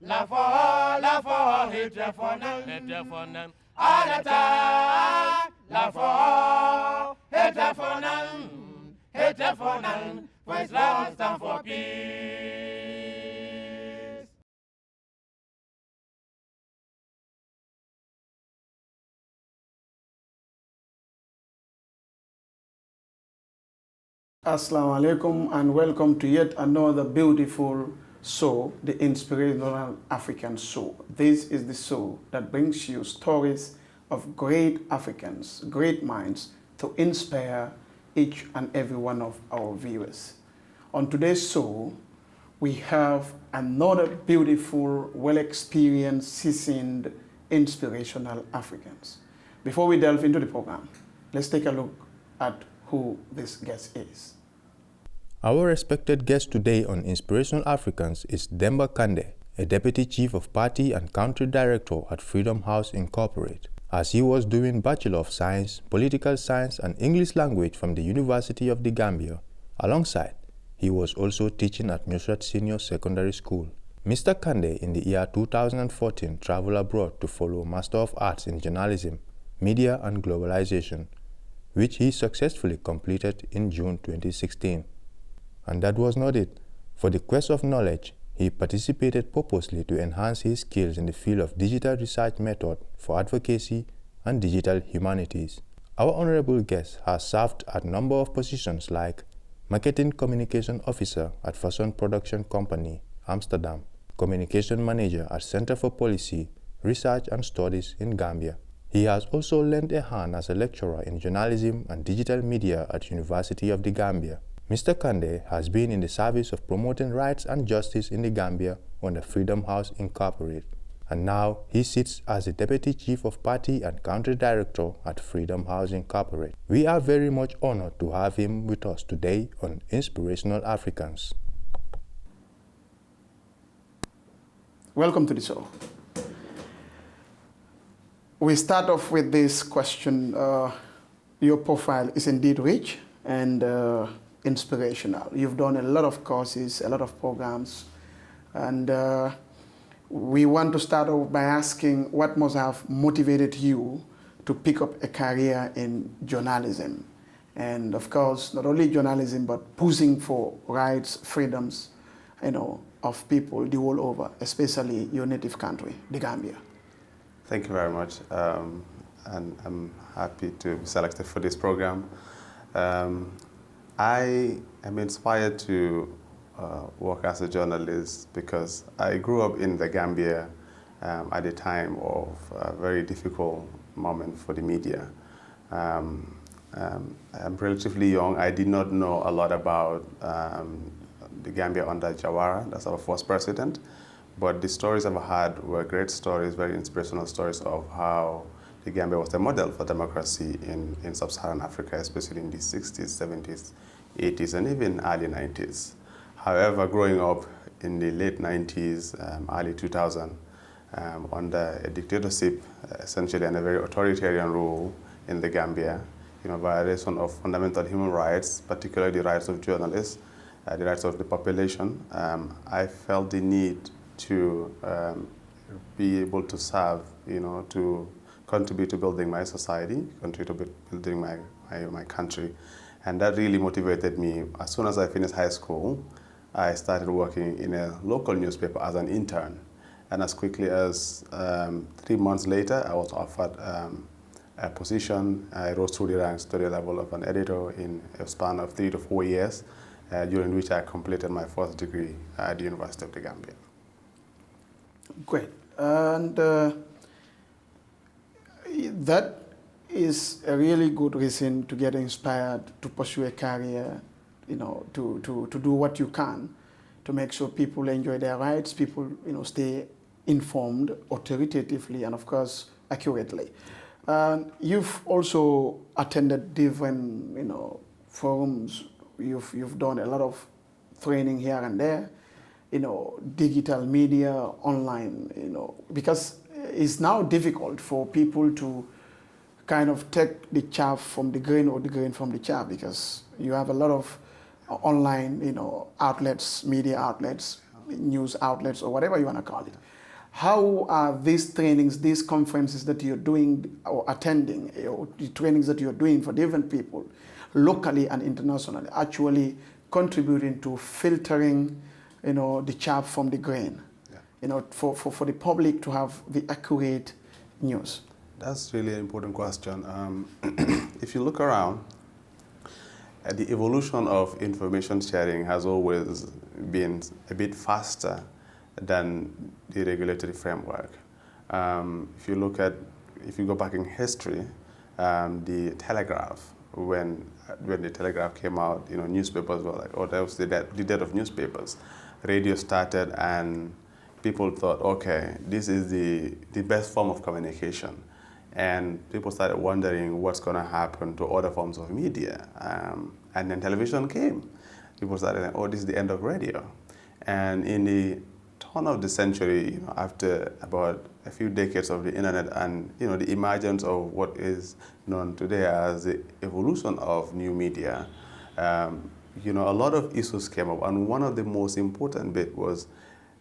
La for, hit for none. All the time. La for, hit for none. For Islam stand for peace. Assalamu alaikum and welcome to yet another beautiful show, the Inspirational African Show. This is the show that brings you stories of great Africans, great minds to inspire each and every one of our viewers. On today's show, we have another beautiful, well-experienced, seasoned, inspirational Africans. Before we delve into the program, let's take a look at who this guest is. Our respected guest today on Inspirational Africans is Dembah Kandeh, a Deputy Chief of Party and Country Director at Freedom House Incorporated. As he was doing Bachelor of Science, Political Science and English Language from the University of the Gambia. Alongside, he was also teaching at Nusrat Senior Secondary School. Mr. Kandeh in the year 2014 traveled abroad to follow Master of Arts in Journalism, Media and Globalization, which he successfully completed in June 2016. And that was not it. For the quest of knowledge, he participated purposely to enhance his skills in the field of digital research method for advocacy and digital humanities. Our honorable guest has served at a number of positions like Marketing Communication Officer at Fashion Production Company, Amsterdam, Communication Manager at Center for Policy, Research and Studies in Gambia. He has also lent a hand as a lecturer in journalism and digital media at University of the Gambia. Mr. Kandeh has been in the service of promoting rights and justice in the Gambia under Freedom House Incorporated, and now he sits as the Deputy Chief of Party and Country Director at Freedom House Incorporated. We are very much honored to have him with us today on Inspirational Africans. Welcome to the show. We start off with this question. Your profile is indeed rich and inspirational. You've done a lot of courses, a lot of programs, and we want to start off by asking what must have motivated you to pick up a career in journalism. And of course, not only journalism, but pushing for rights, freedoms, of people the world over, especially your native country, the Gambia. Thank you very much, and I'm happy to be selected for this program. I am inspired to work as a journalist because I grew up in the Gambia at a time of a very difficult moment for the media. I'm relatively young. I did not know a lot about the Gambia under Jawara, that's our first president. But the stories I've had were great stories, very inspirational stories of how the Gambia was a model for democracy in sub-Saharan Africa, especially in the 60s, 70s, 80s, and even early 90s. However, growing up in the late 90s, early 2000, under a dictatorship, essentially, and a very authoritarian rule in the Gambia, violation of fundamental human rights, particularly the rights of journalists, the rights of the population, I felt the need to be able to serve, to contribute to building my society, contribute to building my country. And that really motivated me. As soon as I finished high school, I started working in a local newspaper as an intern. And as quickly as 3 months later, I was offered a position. I rose through the ranks to the level of an editor in a span of 3 to 4 years, during which I completed my first degree at the University of the Gambia. Great. And that is a really good reason to get inspired to pursue a career, to do what you can to make sure people enjoy their rights, people, stay informed authoritatively and, of course, accurately. You've also attended different, forums. You've done a lot of training here and there, digital media, online, because it's now difficult for people to kind of take the chaff from the grain or the grain from the chaff, because you have a lot of online, outlets, media outlets, news outlets or whatever you want to call it. How are these trainings, these conferences that you're doing or attending, or the trainings that you're doing for different people, locally and internationally, actually contributing to filtering, the chaff from the grain, for the public to have the accurate news? That's really an important question. If you look around, the evolution of information sharing has always been a bit faster than the regulatory framework. If you go back in history, the telegraph, when the telegraph came out, newspapers were like, oh, that was the death of newspapers. Radio started, and people thought, okay, this is the best form of communication. And people started wondering what's going to happen to other forms of media. And then television came. People started saying, oh, this is the end of radio. And in the turn of the century, after about a few decades of the internet and the emergence of what is known today as the evolution of new media, a lot of issues came up, and one of the most important bit was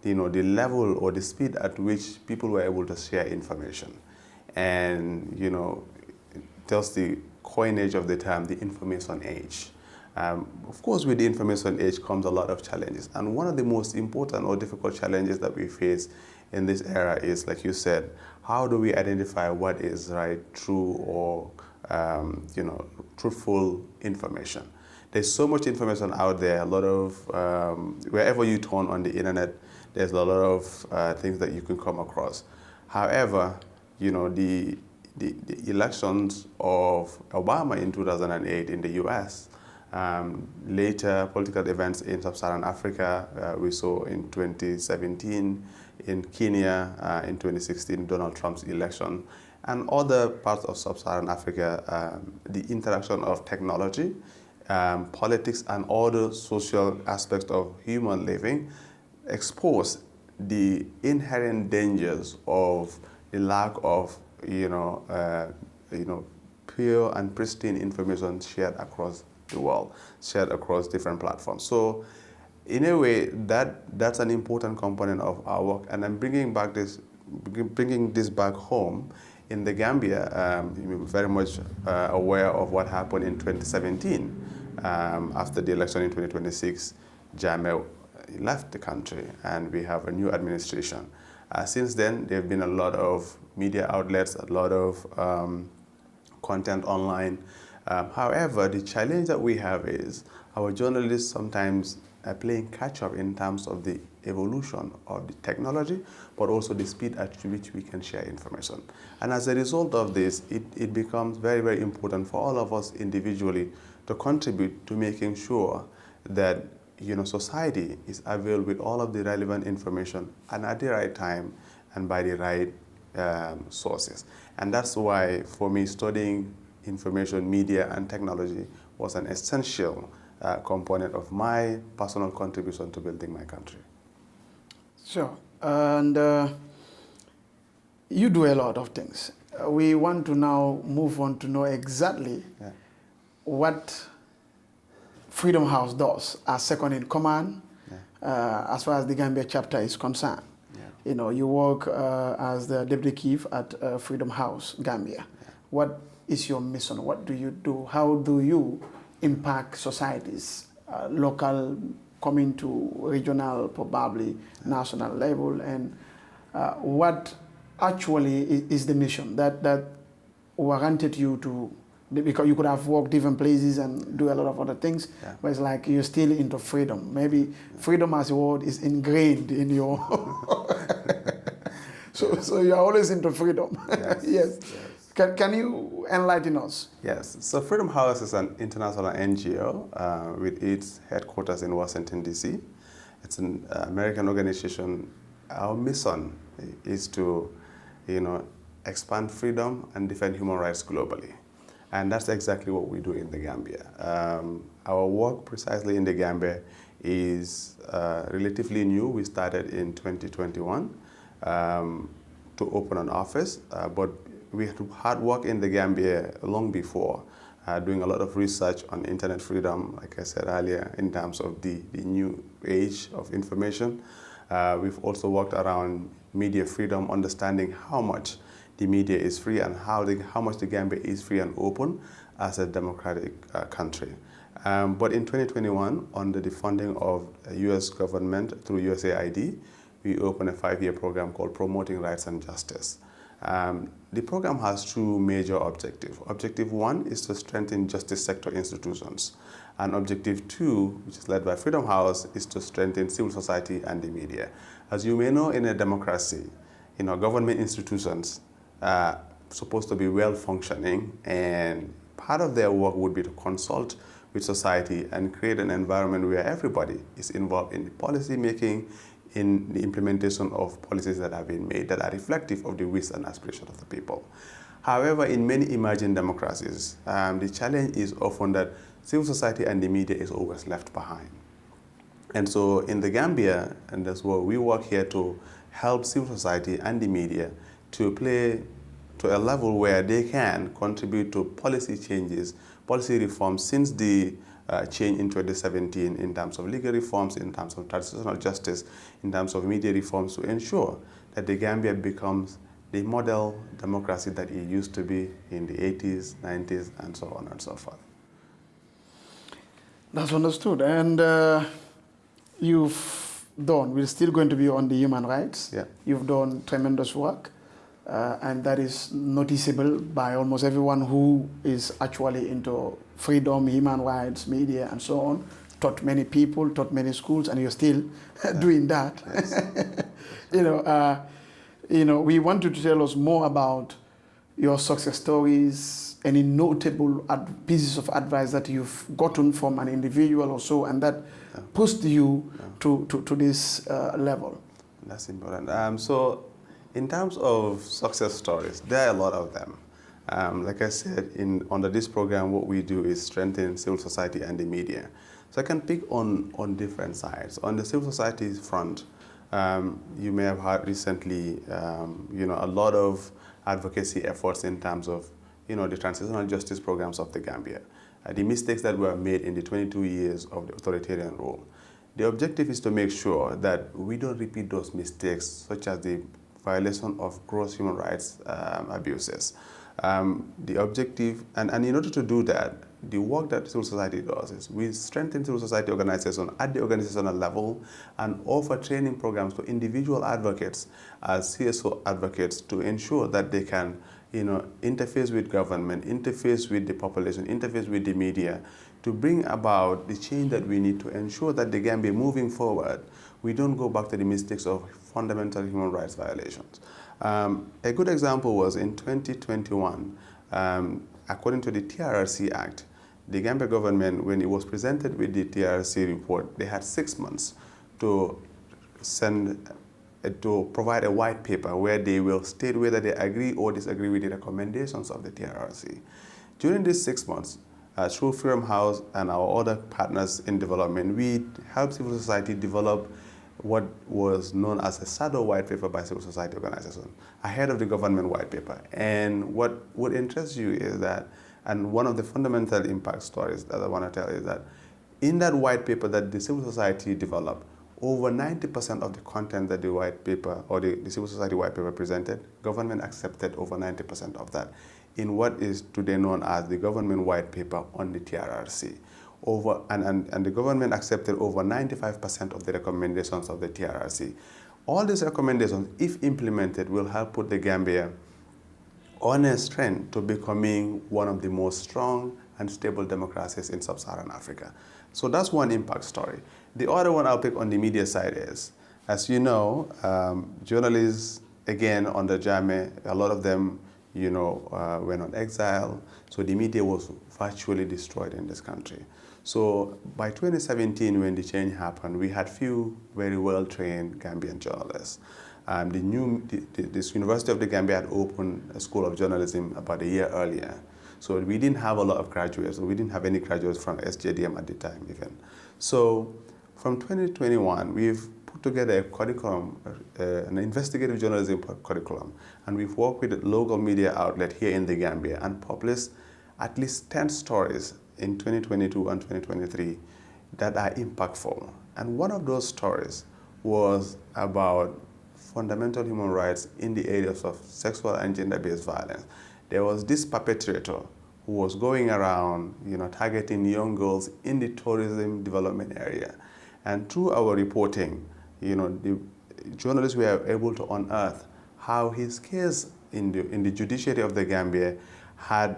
the level or the speed at which people were able to share information. And just the coinage of the term, the information age. Of course, with the information age comes a lot of challenges. And one of the most important or difficult challenges that we face in this era is, like you said, how do we identify what is right, true, or truthful information? There's so much information out there. A lot of wherever you turn on the internet, there's a lot of things that you can come across. However, the elections of Obama in 2008 in the U.S., later political events in sub-Saharan Africa, we saw in 2017, in Kenya, in 2016, Donald Trump's election, and other parts of sub-Saharan Africa, the interaction of technology, politics, and other social aspects of human living expose the inherent dangers of the lack of, pure and pristine information shared across the world, shared across different platforms. So, in a way, that's an important component of our work. And I'm bringing this back home in the Gambia. You're very much aware of what happened in 2017 after the election in 2026. Jammeh left the country, and we have a new administration. Since then, there have been a lot of media outlets, a lot of content online. However, the challenge that we have is our journalists sometimes are playing catch-up in terms of the evolution of the technology, but also the speed at which we can share information. And as a result of this, it becomes very, very important for all of us individually to contribute to making sure that society is availed with all of the relevant information and at the right time and by the right sources. And that's why, for me, studying information, media, and technology was an essential component of my personal contribution to building my country. Sure. And you do a lot of things. We want to now move on to know exactly what Freedom House does as second in command, as far as the Gambia chapter is concerned. You work as the deputy chief at Freedom House, Gambia. What is your mission? What do you do? How do you impact societies, local, coming to regional, probably national level? And what actually is the mission that warranted you to, because you could have worked different places and do a lot of other things, but it's like you're still into freedom. Maybe freedom as a word is ingrained in your... so you're always into freedom. Yes. Can you enlighten us? Yes. So Freedom House is an international NGO with its headquarters in Washington, D.C. It's an American organization. Our mission is to, expand freedom and defend human rights globally. And that's exactly what we do in the Gambia. Our work precisely in the Gambia is relatively new. We started in 2021 to open an office, but we had hard work in the Gambia long before, doing a lot of research on internet freedom, like I said earlier, in terms of the new age of information. We've also worked around media freedom, understanding how much the media is free and how much the Gambia is free and open as a democratic country. But in 2021, under the funding of the U.S. government through USAID, we opened a 5-year program called Promoting Rights and Justice. The program has two major objectives. Objective 1 is to strengthen justice sector institutions. And Objective 2, which is led by Freedom House, is to strengthen civil society and the media. As you may know, in a democracy, government institutions are supposed to be well-functioning, and part of their work would be to consult with society and create an environment where everybody is involved in the policy making, in the implementation of policies that have been made that are reflective of the wishes and aspirations of the people. However, in many emerging democracies, the challenge is often that civil society and the media is always left behind. And so in the Gambia, and that's where we work here to help civil society and the media to play to a level where they can contribute to policy changes, policy reforms since the change in 2017 in terms of legal reforms, in terms of transitional justice, in terms of media reforms to ensure that the Gambia becomes the model democracy that it used to be in the 80s, 90s, and so on and so forth. That's understood. And we're still going to be on the human rights. Yeah. You've done tremendous work. And that is noticeable by almost everyone who is actually into freedom, human rights, media, and so on. Taught many people, taught many schools, and you're still doing that. Yes. We want you to tell us more about your success stories, any notable pieces of advice that you've gotten from an individual or so, and that pushed you to this level. That's important. So, in terms of success stories, there are a lot of them. Like I said, under this program, what we do is strengthen civil society and the media. So I can pick on different sides. On the civil society front, you may have heard recently, a lot of advocacy efforts in terms of, the transitional justice programs of the Gambia. The mistakes that were made in the 22 years of the authoritarian rule. The objective is to make sure that we don't repeat those mistakes, such as the violation of gross human rights abuses. The objective, and in order to do that, the work that civil society does is we strengthen civil society organization at the organizational level and offer training programs to individual advocates as CSO advocates to ensure that they can interface with government, interface with the population, interface with the media to bring about the change that we need to ensure that the Gambia moving forward, we don't go back to the mistakes of fundamental human rights violations. A good example was in 2021, according to the TRRC Act, the Gambia government, when it was presented with the TRRC report, they had 6 months to provide a white paper where they will state whether they agree or disagree with the recommendations of the TRRC. During these 6 months, through Freedom House and our other partners in development, we helped civil society develop what was known as a shadow white paper by civil society organization ahead of the government white paper. And what would interest you is that, and one of the fundamental impact stories that I want to tell is that in that white paper that the civil society developed, over 90% of the content that the white paper or the civil society white paper presented, government accepted over 90% of that in what is today known as the government white paper on the TRRC. And the government accepted over 95% of the recommendations of the TRRC. All these recommendations, if implemented, will help put the Gambia on a trend to becoming one of the most strong and stable democracies in sub-Saharan Africa. So that's one impact story. The other one I'll pick on the media side is, as you know, journalists, again, under Jammeh, a lot of them, went on exile. So the media was virtually destroyed in this country. So by 2017, when the change happened, we had few very well-trained Gambian journalists. This University of the Gambia had opened a school of journalism about a year earlier. So we didn't have a lot of graduates. We didn't have any graduates from SJDM at the time even. So from 2021, we've put together a curriculum, an investigative journalism curriculum, and we've worked with a local media outlet here in the Gambia and published at least 10 stories in 2022 and 2023 that are impactful. And one of those stories was about fundamental human rights in the areas of sexual and gender-based violence. There was this perpetrator who was going around, targeting young girls in the tourism development area. And through our reporting, the journalists were able to unearth how his case in the judiciary of the Gambia had,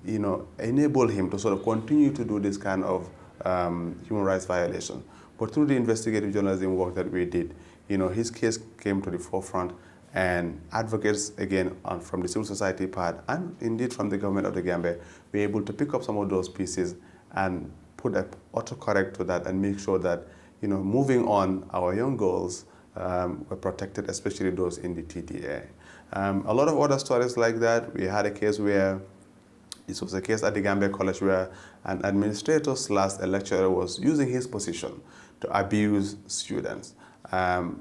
enabled him to sort of continue to do this kind of human rights violation. But through the investigative journalism work that we did, his case came to the forefront, and advocates, again, from the civil society part, and indeed from the government of the Gambia, were able to pick up some of those pieces and put an autocorrect to that and make sure that, moving on, our young girls were protected, especially those in the TDA. A lot of other stories like that. We had a case where, this was a case at the Gambia College where an administrator / a lecturer was using his position to abuse students.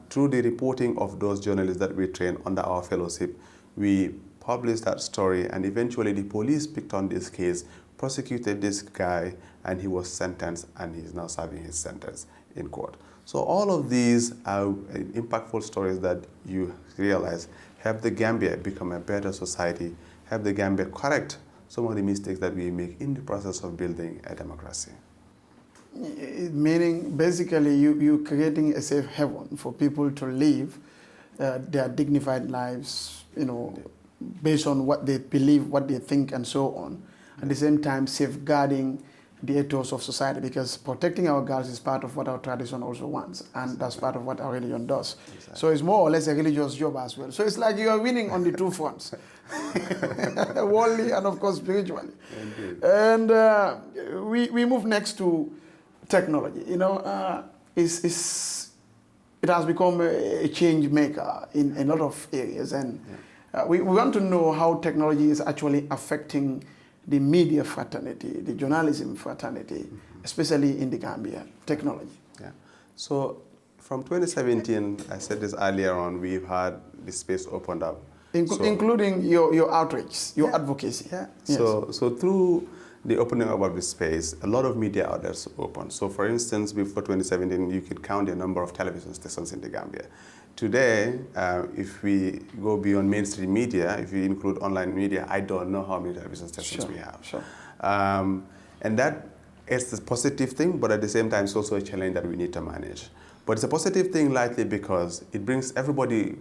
Through the reporting of those journalists that we trained under our fellowship, we published that story, and eventually the police picked on this case, prosecuted this guy, and he was sentenced, and he's now serving his sentence in court. So all of these are impactful stories that you realize help the Gambia become a better society, help the Gambia correct some of the mistakes that we make in the process of building a democracy. Meaning, basically, you creating a safe haven for people to live their dignified lives, based on what they believe, what they think, and so on. At the same time, safeguarding the ethos of society, because protecting our girls is part of what our tradition also wants, and that's part of what our religion does. Exactly. So it's more or less a religious job as well. So it's like you are winning on the two fronts, worldly and of course spiritually. Indeed. And we move next to technology. It has become a change maker in a lot of areas, and we want to know how technology is actually affecting the media fraternity, the journalism fraternity, especially in the Gambia, technology. Yeah. So from 2017, I said this earlier on, we've had the space opened up. Including your outreach, your advocacy. Yeah. Yes. So through the opening up of the space, a lot of media outlets opened. So for instance, before 2017, you could count the number of television stations in the Gambia. Today, if we go beyond mainstream media, if you include online media, I don't know how many television stations we have. Sure. And that is a positive thing, but at the same time, it's also a challenge that we need to manage. But it's a positive thing likely because it brings everybody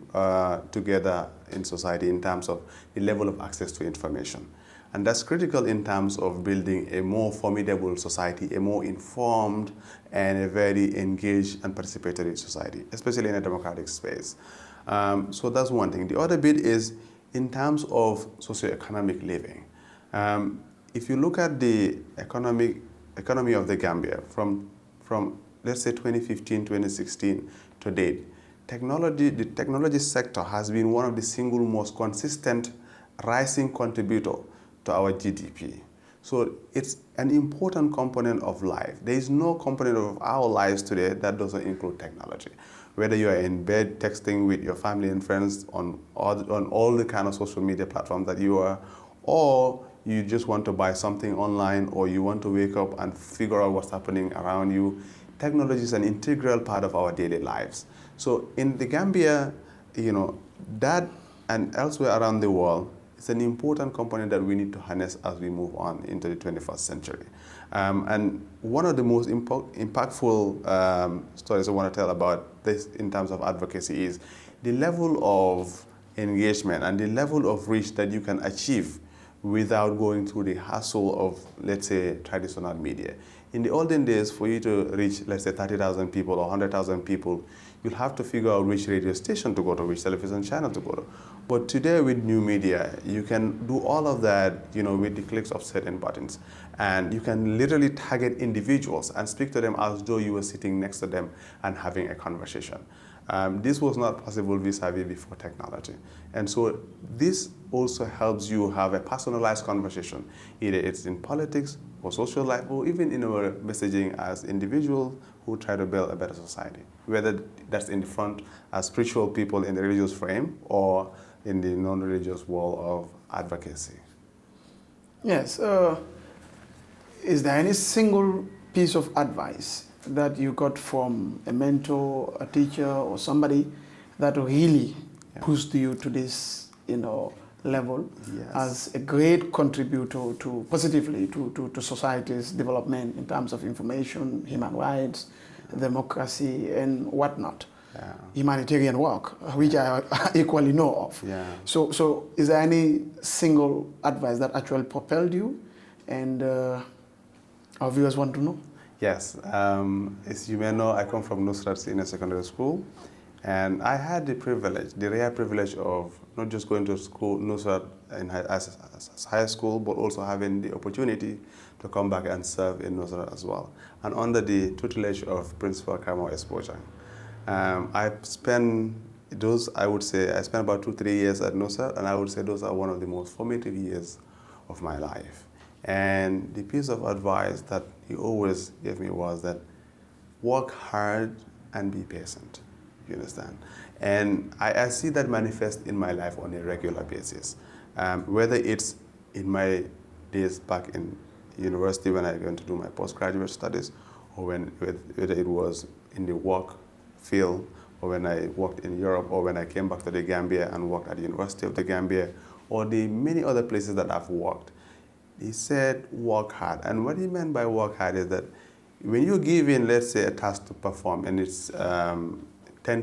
together in society in terms of the level of access to information. And that's critical in terms of building a more formidable society, a more informed and a very engaged and participatory society, especially in a democratic space. So that's one thing. The other bit is in terms of socioeconomic living. If you look at the economy of the Gambia from let's say 2015, 2016 to date, the technology sector has been one of the single most consistent rising contributor to our GDP. So it's an important component of life. There is no component of our lives today that doesn't include technology. Whether you are in bed texting with your family and friends on all the kind of social media platforms that you are, or you just want to buy something online, or you want to wake up and figure out what's happening around you, technology is an integral part of our daily lives. So in the Gambia, that and elsewhere around the world, it's an important component that we need to harness as we move on into the 21st century. And one of the most impactful stories I want to tell about this in terms of advocacy is the level of engagement and the level of reach that you can achieve without going through the hassle of, let's say, traditional media. In the olden days, for you to reach, let's say, 30,000 people or 100,000 people, you'll have to figure out which radio station to go to, which television channel to go to. But today with new media, you can do all of that, with the clicks of certain buttons. And you can literally target individuals and speak to them as though you were sitting next to them and having a conversation. This was not possible vis-a-vis before technology. And so this also helps you have a personalized conversation, either it's in politics or social life, or even in our messaging as individuals who try to build a better society, whether that's in the front as spiritual people in the religious frame or in the non-religious world of advocacy. Yes. Is there any single piece of advice that you got from a mentor, a teacher, or somebody that really pushed you to this, level as a great contributor to positively to society's development in terms of information, human rights, democracy, and whatnot. Humanitarian work, which I equally know of. So is there any single advice that actually propelled you, and our viewers want to know? Yes, as you may know, I come from Nusrat Senior Secondary School, and I had the rare privilege of not just going to school, Nusrat as high school, but also having the opportunity to come back and serve in Nusrat as well, and under the tutelage of Principal Kamo Espoja. I spent about 2-3 years at Nusrat, and I would say those are one of the most formative years of my life. And the piece of advice that he always gave me was that work hard and be patient, you understand? And I see that manifest in my life on a regular basis. Whether it's in my days back in university when I went to do my postgraduate studies, or whether it was in the work field, or when I worked in Europe, or when I came back to the Gambia and worked at the University of the Gambia, or the many other places that I've worked. He said, work hard. And what he meant by work hard is that when you give in, let's say, a task to perform, and it's 10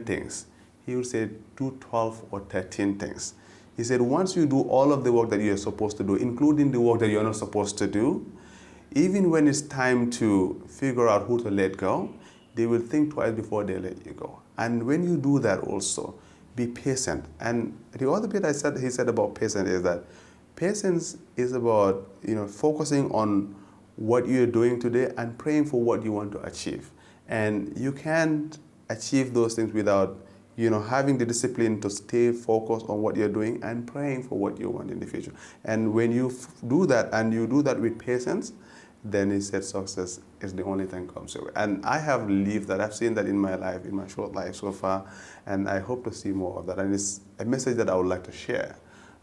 things, he would say do 12 or 13 things. He said, once you do all of the work that you're supposed to do, including the work that you're not supposed to do, even when it's time to figure out who to let go, they will think twice before they let you go. And when you do that also, be patient. And the other bit he said about patience is that patience is about focusing on what you're doing today and praying for what you want to achieve. And you can't achieve those things without having the discipline to stay focused on what you're doing and praying for what you want in the future. And when you do that, and you do that with patience, then he said success is the only thing comes your way. And I have lived that. I've seen that in my life, in my short life so far, and I hope to see more of that. And it's a message that I would like to share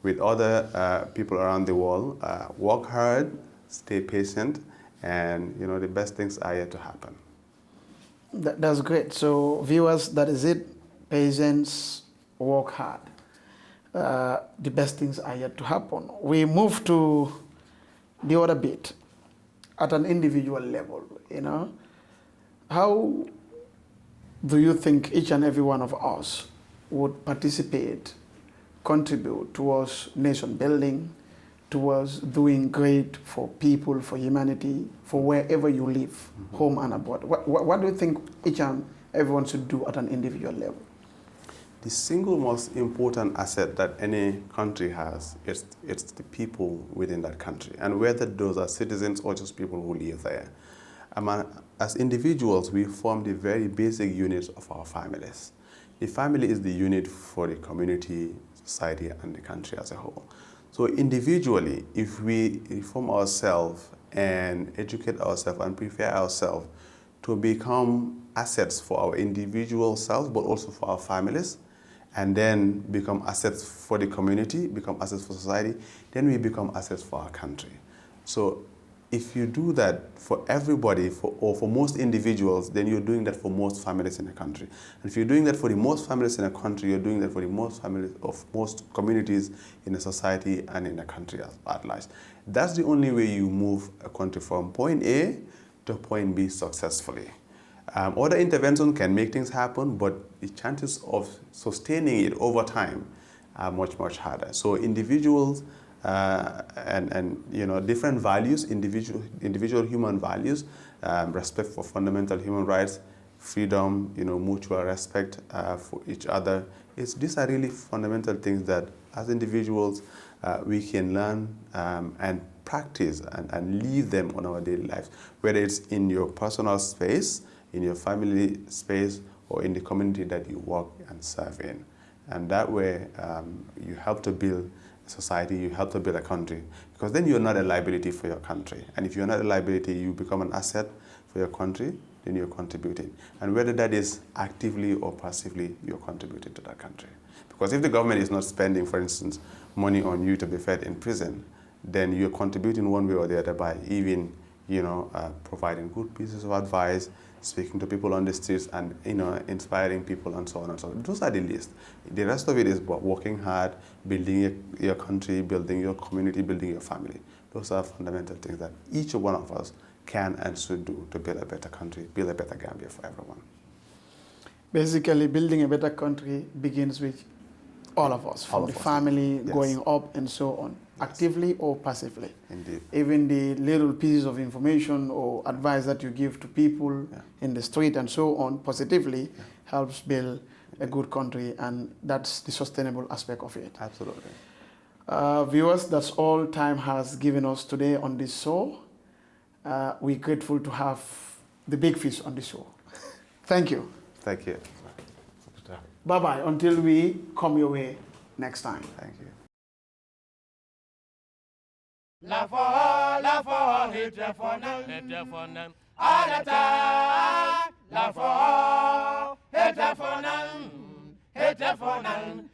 with other people around the world. Work hard, stay patient, and the best things are yet to happen. That's great. So viewers, that is it. Patience, work hard. The best things are yet to happen. We move to the other bit. At an individual level, how do you think each and every one of us would participate, contribute towards nation building, towards doing great for people, for humanity, for wherever you live, home and abroad? What do you think each and everyone should do at an individual level? The single most important asset that any country has is the people within that country, and whether those are citizens or just people who live there. As individuals, we form the very basic units of our families. The family is the unit for the community, society, and the country as a whole. So individually, if we reform ourselves and educate ourselves and prepare ourselves to become assets for our individual selves, but also for our families, and then become assets for the community, become assets for society, then we become assets for our country. So if you do that for everybody, or for most individuals, then you're doing that for most families in a country. And if you're doing that for the most families in a country, you're doing that for the most families of most communities in a society and in a country at large. That's the only way you move a country from point A to point B successfully. Other interventions can make things happen, but the chances of sustaining it over time are much, much harder. So individuals and different values, individual human values, respect for fundamental human rights, freedom, mutual respect for each other. These are really fundamental things that as individuals we can learn and practice and live them on our daily lives, whether it's in your personal space, in your family space, or in the community that you work and serve in. And that way, you help to build a society, you help to build a country, because then you're not a liability for your country. And if you're not a liability, you become an asset for your country, then you're contributing. And whether that is actively or passively, you're contributing to that country. Because if the government is not spending, for instance, money on you to be fed in prison, then you're contributing one way or the other by even providing good pieces of advice, speaking to people on the streets, and inspiring people, and so on and so on. Those are the list. The rest of it is about working hard, building your country, building your community, building your family. Those are fundamental things that each one of us can and should do to build a better country, build a better Gambia for everyone. Basically, building a better country begins with all of us, from the family, going up and so on, actively or passively. Indeed. Even the little pieces of information or advice that you give to people in the street and so on, positively, helps build a good country, and that's the sustainable aspect of it. Absolutely. Viewers, that's all time has given us today on this show. We're grateful to have the big fish on the show. Thank you. Thank you. Bye-bye until we come your way next time. Thank you. La for, hit for none, Alata, la for, hit for none,